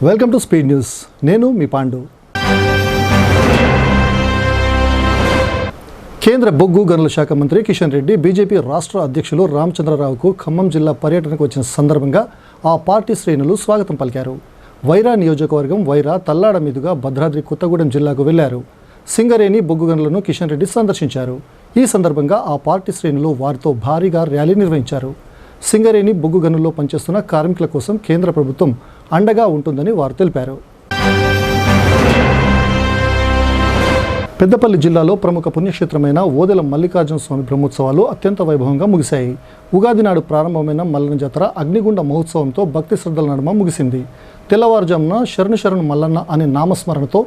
Welcome to speed news. నేను మీ పాండు. కేంద్ర బొగ్గు గనుల శాఖ మంత్రి కిషన్ రెడ్డి బీజేపీ రాష్ట్ర అధ్యక్షులు రామచంద్రరావుకు ఖమ్మం జిల్లా పర్యటనకు వచ్చిన సందర్భంగా ఆ పార్టీ శ్రేణులు స్వాగతం పలికారు. వైరా నియోజకవర్గం వైరా తల్లాడ మీదుగా భద్రాద్రి కొత్తగూడెం జిల్లాకు వెళ్లారు. సింగరేణి బొగ్గు గనులను కిషన్ రెడ్డి సందర్శించారు. ఈ సందర్భంగా ఆ పార్టీ శ్రేణులు వారితో భారీగా ర్యాలీ నిర్వహించారు. సింగరేణి బొగ్గు గనుల్లో పనిచేస్తున్న కార్మికుల కోసం కేంద్ర ప్రభుత్వం అండగా ఉంటుందని వారు తెలిపారు. పెద్దపల్లి జిల్లాలో ప్రముఖ పుణ్యక్షేత్రమైన ఓదెల మల్లికార్జున స్వామి బ్రహ్మోత్సవాలు అత్యంత వైభవంగా ముగిశాయి. ఉగాది నాడు ప్రారంభమైన మల్లన్న జాతర అగ్నిగుండ మహోత్సవంతో భక్తి శ్రద్ధల నడుమ ముగిసింది. తెల్లవారుజామున శరణు శరణు మల్లన్న అనే నామస్మరణతో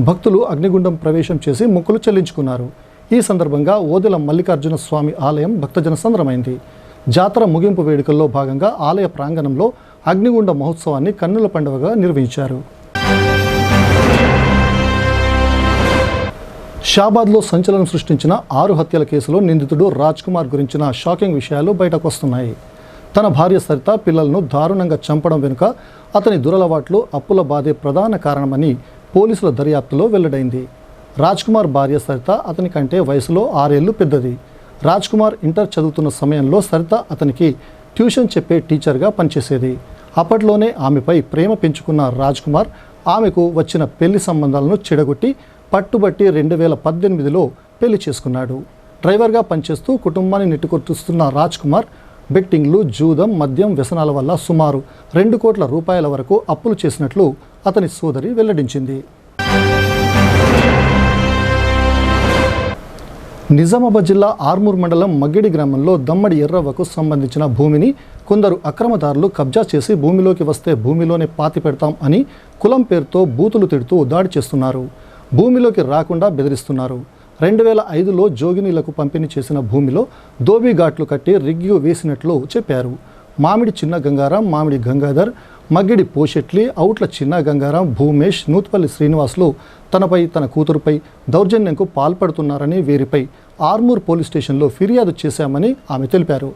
భక్తులు అగ్నిగుండం ప్రవేశం చేసి మొక్కులు చెల్లించుకున్నారు. ఈ సందర్భంగా ఓదెల మల్లికార్జున స్వామి ఆలయం భక్తజన సంద్రమైంది. జాతర ముగింపు వేడుకల్లో భాగంగా ఆలయ ప్రాంగణంలో అగ్నిగుండ మహోత్సవాన్ని కన్నుల పండుగగా నిర్వహించారు. షాబాద్లో సంచలనం సృష్టించిన 6 హత్యల కేసులో నిందితుడు రాజ్ కుమార్ గురించిన షాకింగ్ విషయాలు బయటకు వస్తున్నాయి. తన భార్య సరిత పిల్లలను దారుణంగా చంపడం వెనుక అతని దురలవాట్లు అప్పుల బాధే ప్రధాన కారణమని పోలీసుల దర్యాప్తులో వెల్లడైంది. రాజ్ కుమార్ భార్య సరిత అతని కంటే వయసులో 6 ఏళ్లు పెద్దది. రాజ్ కుమార్ ఇంటర్ చదువుతున్న సమయంలో సరిత అతనికి ట్యూషన్ చెప్పే టీచర్గా పనిచేసేది. అప్పట్లోనే ఆమెపై ప్రేమ పెంచుకున్న రాజ్ కుమార్ ఆమెకు వచ్చిన పెళ్లి సంబంధాలను చెడగొట్టి పట్టుబట్టి 2018లో పెళ్లి చేసుకున్నాడు. డ్రైవర్గా పనిచేస్తూ కుటుంబాన్ని నెట్టుకొట్టుస్తున్న రాజ్ కుమార్ బెట్టింగ్లు, జూదం, మద్యం వ్యసనాల వల్ల సుమారు 2 కోట్ల రూపాయల వరకు అప్పులు చేసినట్లు అతని సోదరి వెల్లడించింది. నిజామాబాద్ జిల్లా ఆర్మూర్ మండలం మగ్గిడి గ్రామంలో దమ్మడి ఎర్రవ్వకు సంబంధించిన భూమిని కొందరు అక్రమదారులు కబ్జా చేసి భూమిలోకి వస్తే భూమిలోనే పాతి పెడతాం అని కులం పేరుతో బూతులు తిడుతూ దాడి చేస్తున్నారు. భూమిలోకి రాకుండా బెదిరిస్తున్నారు. 2005లో జోగినీలకు పంపిణీ చేసిన భూమిలో దోబిఘాట్లు కట్టి రిగ్గు వేసినట్లు చెప్పారు. మామిడి చిన్న గంగారాం, మామిడి గంగాధర్, మగ్గిడి పోషెట్లి, అవుట్ల చిన్న గంగారాం, భూమేష్, నూత్పల్లి శ్రీనివాసులు తనపై తన కూతురుపై దౌర్జన్యంకు పాల్పడుతున్నారని వీరిపై ఆర్మూర్ పోలీస్ స్టేషన్లో ఫిర్యాదు చేశామని ఆమె తెలిపారు.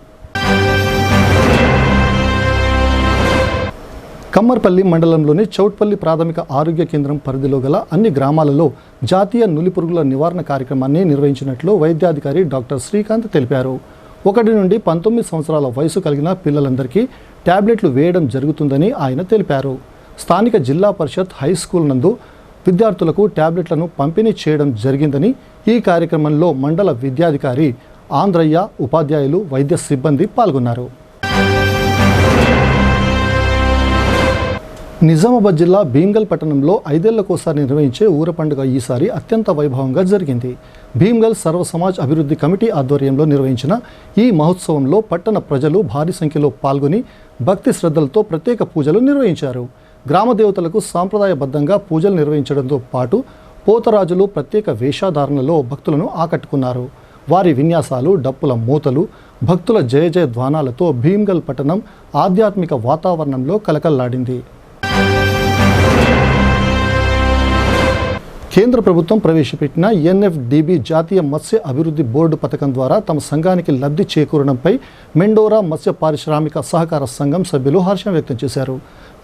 కమ్మర్పల్లి మండలంలోని చౌట్పల్లి ప్రాథమిక ఆరోగ్య కేంద్రం పరిధిలో గల అన్ని గ్రామాలలో జాతీయ నులిపురుగుల నివారణ కార్యక్రమాన్ని నిర్వహించినట్లు వైద్యాధికారి డాక్టర్ శ్రీకాంత్ తెలిపారు. 1 నుండి 19 సంవత్సరాల వయసు కలిగిన పిల్లలందరికీ ట్యాబ్లెట్లు వేయడం జరుగుతుందని ఆయన తెలిపారు. స్థానిక జిల్లా పరిషత్ హై స్కూల్ నందు విద్యార్థులకు ట్యాబ్లెట్లను పంపిణీ చేయడం జరిగిందని, ఈ కార్యక్రమంలో మండల విద్యాధికారి ఆంధ్రయ్య, ఉపాధ్యాయులు, వైద్య సిబ్బంది పాల్గొన్నారు. నిజామాబాద్ జిల్లా భీమ్గల్ పట్టణంలో 5 ఏళ్లకోసారి నిర్వహించే ఊర పండుగ ఈసారి అత్యంత వైభవంగా జరిగింది. భీమ్గల్ సర్వ సమాజ్ అభివృద్ధి కమిటీ ఆధ్వర్యంలో నిర్వహించిన ఈ మహోత్సవంలో పట్టణ ప్రజలు భారీ సంఖ్యలో పాల్గొని భక్తి శ్రద్ధలతో ప్రత్యేక పూజలు నిర్వహించారు. గ్రామ దేవతలకు సాంప్రదాయబద్ధంగా పూజలు నిర్వహించడంతో పాటు పోతరాజులు ప్రత్యేక వేషధారణలో భక్తులను ఆకట్టుకున్నారు. వారి విన్యాసాలు, డప్పుల మూతలు, భక్తుల జయ జయ ధ్వానాలతో భీమ్గల్ పట్టణం ఆధ్యాత్మిక వాతావరణంలో కలకల్లాడింది. కేంద్ర ప్రభుత్వం ప్రవేశపెట్టిన ఎన్ఎఫ్డిబి జాతీయ మత్స్య అభివృద్ధి బోర్డు పథకం ద్వారా తమ సంఘానికి లబ్ధి చేకూరడంపై మెండోరా మత్స్య పారిశ్రామిక సహకార సంఘం సభ్యులు హర్షం వ్యక్తం చేశారు.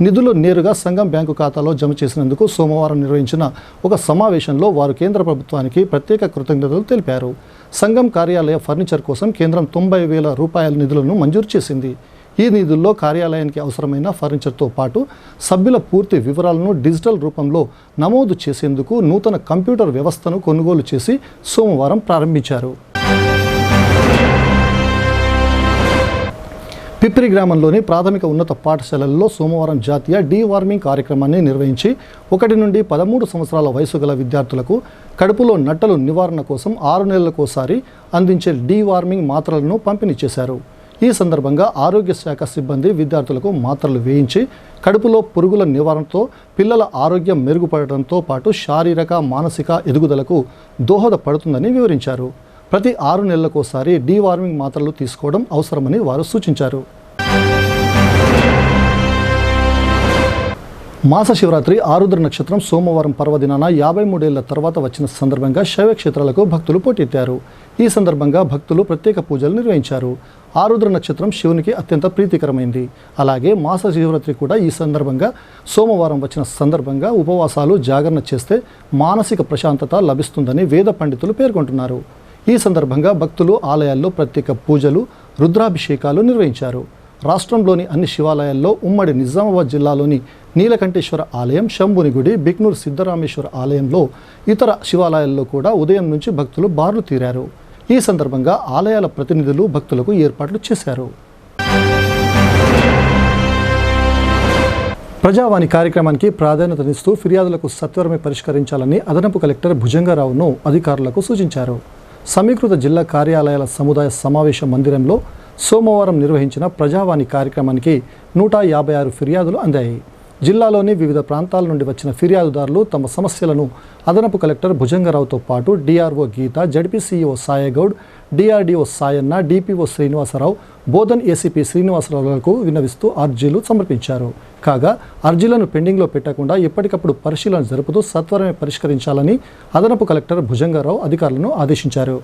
నిధులు నేరుగా సంఘం బ్యాంకు ఖాతాలో జమ చేసినందుకు సోమవారం నిర్వహించిన ఒక సమావేశంలో వారు కేంద్ర ప్రభుత్వానికి ప్రత్యేక కృతజ్ఞతలు తెలిపారు. సంఘం కార్యాలయ ఫర్నిచర్ కోసం కేంద్రం 90,000 రూపాయల నిధులను మంజూరు చేసింది. ఈ నిధుల్లో కార్యాలయానికి అవసరమైన ఫర్నిచర్తో పాటు సభ్యుల పూర్తి వివరాలను డిజిటల్ రూపంలో నమోదు చేసేందుకు నూతన కంప్యూటర్ వ్యవస్థను కొనుగోలు చేసి సోమవారం ప్రారంభించారు. పిప్రి గ్రామంలోని ప్రాథమిక ఉన్నత పాఠశాలల్లో సోమవారం జాతీయ డీవార్మింగ్ కార్యక్రమాన్ని నిర్వహించి 1 నుండి 13 సంవత్సరాల వయసు గల విద్యార్థులకు కడుపులో నట్టలు నివారణ కోసం 6 నెలలకోసారి అందించే డీవార్మింగ్ మాత్రలను పంపిణీ చేశారు. ఈ సందర్భంగా ఆరోగ్య శాఖ సిబ్బంది విద్యార్థులకు మాత్రలు వేయించి కడుపులో పురుగుల నివారణతో పిల్లల ఆరోగ్యం మెరుగుపడడంతో పాటు శారీరక, మానసిక ఎదుగుదలకు దోహదపడుతుందని వివరించారు. ప్రతి 6 నెలలకోసారి డీవార్మింగ్ మాత్రలు తీసుకోవడం అవసరమని వారు సూచించారు. మాస శివరాత్రి ఆరుద్ర నక్షత్రం సోమవారం పర్వదినాన 53 ఏళ్ల తర్వాత వచ్చిన సందర్భంగా శైవ క్షేత్రాలకు భక్తులు పోటెత్తారు. ఈ సందర్భంగా భక్తులు ప్రత్యేక పూజలు నిర్వహించారు. ఆరుద్ర నక్షత్రం శివునికి అత్యంత ప్రీతికరమైంది. అలాగే మాస శివరాత్రి కూడా ఈ సందర్భంగా సోమవారం వచ్చిన సందర్భంగా ఉపవాసాలు జాగరణ చేస్తే మానసిక ప్రశాంతత లభిస్తుందని వేద పండితులు పేర్కొంటున్నారు. ఈ సందర్భంగా భక్తులు ఆలయాల్లో ప్రత్యేక పూజలు, రుద్రాభిషేకాలు నిర్వహించారు. రాష్ట్రంలోని అన్ని శివాలయాల్లో ఉమ్మడి నిజామాబాద్ జిల్లాలోని నీలకంఠేశ్వర ఆలయం, శంభుని గుడి, బిక్నూరు సిద్ధరామేశ్వర ఆలయంలో, ఇతర శివాలయాల్లో కూడా ఉదయం నుంచి భక్తులు బారులు తీరారు. ఈ సందర్భంగా ఆలయాల ప్రతినిధులు భక్తులకు ఏర్పాట్లు చేశారు. ప్రజావాణి కార్యక్రమానికి ప్రాధాన్యతనిస్తూ ఫిర్యాదులకు సత్వరమే పరిష్కరించాలని అదనపు కలెక్టర్ భుజంగారావును అధికారులకు సూచించారు. సమీకృత జిల్లా కార్యాలయాల సముదాయ సమావేశ మందిరంలో సోమవారం నిర్వహించిన ప్రజావాణి కార్యక్రమానికి 156 ఫిర్యాదులు అందాయి. జిల్లాలోని వివిధ ప్రాంతాల నుండి వచ్చిన ఫిర్యాదుదారులు తమ సమస్యలను అదనపు కలెక్టర్ భుజంగారావుతో పాటు DRO Geetha, ZP CEO Sayagoud, DRDO Sayanna, DPO Srinivasarao, Bodhan ACP శ్రీనివాసరావులకు విన్నవిస్తూ అర్జీలు సమర్పించారు. కాగా అర్జీలను పెండింగ్లో పెట్టకుండా ఎప్పటికప్పుడు పరిశీలన జరుపుతూ సత్వరమే పరిష్కరించాలని అదనపు కలెక్టర్ భుజంగారావు అధికారులను ఆదేశించారు.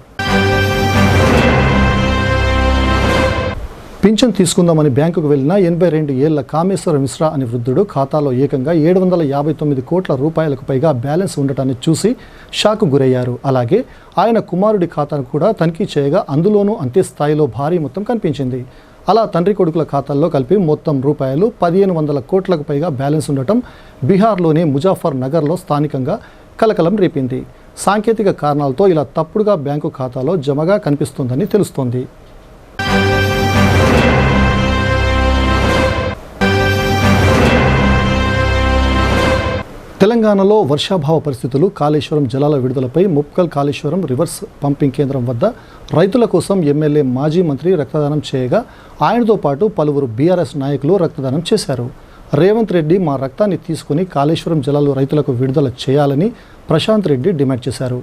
పింఛన్ తీసుకుందామని బ్యాంకుకు వెళ్లిన 82 ఏళ్ల కామేశ్వర మిశ్రా అనే వృద్ధుడు ఖాతాలో ఏకంగా 759 కోట్ల రూపాయలకు పైగా బ్యాలెన్స్ ఉండటాన్ని చూసి షాకు గురయ్యారు. అలాగే ఆయన కుమారుడి ఖాతాను కూడా తనిఖీ చేయగా అందులోనూ అంతే స్థాయిలో భారీ మొత్తం కనిపించింది. అలా తండ్రి కొడుకుల ఖాతాల్లో కలిపి మొత్తం రూపాయలు 1500 కోట్లకు పైగా బ్యాలెన్స్ ఉండటం బీహార్లోని ముజాఫర్ నగర్లో స్థానికంగా కలకలం రేపింది. సాంకేతిక కారణాలతో ఇలా తప్పుడుగా బ్యాంకు ఖాతాలో జమగా కనిపిస్తోందని తెలుస్తోంది. తెలంగాణలో వర్షాభావ పరిస్థితులు, కాళేశ్వరం జలాల విడుదలపై ముప్కల్ కాళేశ్వరం రివర్స్ పంపింగ్ కేంద్రం వద్ద రైతుల కోసం ఎమ్మెల్యే, మాజీ మంత్రి రక్తదానం చేయగా ఆయనతో పాటు పలువురు బీఆర్ఎస్ నాయకులు రక్తదానం చేశారు. రేవంత్ రెడ్డి మా రక్తాన్ని తీసుకుని కాళేశ్వరం జలాలు రైతులకు విడుదల చేయాలని ప్రశాంత్ రెడ్డి డిమాండ్ చేశారు.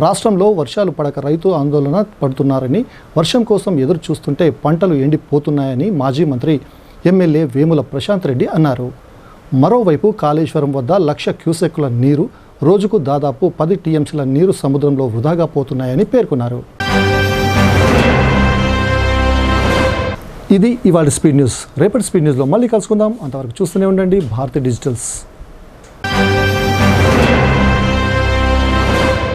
రాష్ట్రంలో వర్షాలు పడక రైతు ఆందోళన పడుతున్నారని, వర్షం కోసం ఎదురు చూస్తుంటే పంటలు ఎండిపోతున్నాయని మాజీ మంత్రి, ఎమ్మెల్యే వేముల ప్రశాంత్ రెడ్డి అన్నారు. మరోవైపు కాళేశ్వరం వద్ద 1,00,000 క్యూసెక్కుల నీరు, రోజుకు దాదాపు 10 టీఎంసీల నీరు సముద్రంలో వృధాగా పోతున్నాయని పేర్కొన్నారు. ఇది ఇవాళ స్పీడ్ న్యూస్. రేపటి స్పీడ్ న్యూస్లో మళ్ళీ కలుసుకుందాం. అంతవరకు చూస్తూనే ఉండండి భారతి డిజిటల్స్.